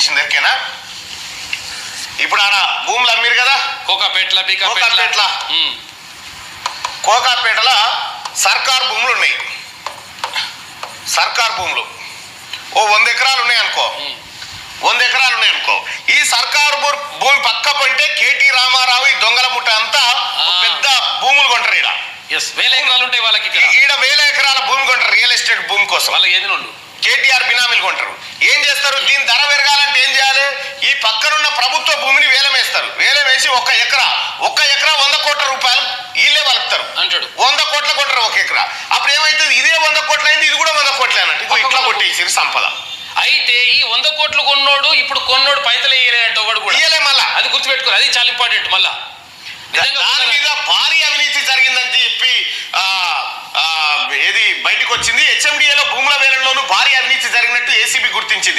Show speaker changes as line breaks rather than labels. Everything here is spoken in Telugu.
గుర్తొచ్చింది ఎక్కేనా? ఇప్పుడు ఆడ భూములు అమ్మిరు కదా, కోకాపేటలో సర్కారు భూములు ఉన్నాయి. సర్కారు భూములు ఓ 100 ఎకరాలు ఉన్నాయి అనుకో, 100 ఎకరాలు ఉన్నాయి అనుకో. ఈ సర్కారు భూమి పక్క పంటే కేటీ రామారావు ఈ దొంగల ముఠ అంతా పెద్ద భూములు కొంటారు. ఈడ
1000 ఎకరాలు ఉంటాయి వాళ్ళకి.
ఈడ 1000 ఎకరాల భూమి కొంటారు రియల్ ఎస్టేట్ భూమి కోసం.
వాళ్ళకి ఏది నుండి
కేటీఆర్ బినామీలు కొంటారు. ఏం చేస్తారు? దీని ధర పెరగాలంటే ఏం చేయాలి? ఈ పక్కనున్న ప్రభుత్వ భూమిని వేలం వేస్తారు. వేలం వేసి ఒక ఎకరా 100 కోట్ల రూపాయలు వీళ్ళే వలుపుతారు అంటాడు. 100 కోట్ల కొంటారు ఒక ఎకరా. అప్పుడు ఏమైతుంది? ఇదే 100 కోట్లు అయింది, ఇది కూడా 100 కోట్లే అన్నట్టు ఇట్లా కొట్టేసి సంపద.
అయితే ఈ 100 కోట్లు కొన్నోడు ఇప్పుడు కొన్నోడు పైసలు వేయలేదంటే ఒకడు కూడా
ఇయ్యలే. మళ్ళా
అది గుర్తుపెట్టుకోరు, అది చాలా ఇంపార్టెంట్. మళ్ళా
దాని మీద భారీ అవినీతి జరిగిందని చెప్పి ఏది బయటకు వచ్చింది. హెచ్ఎండిఏలో భూముల వేలంలోనూ భారీ అవినీతి జరిగినట్టు ఏసీబీ గుర్తించింది.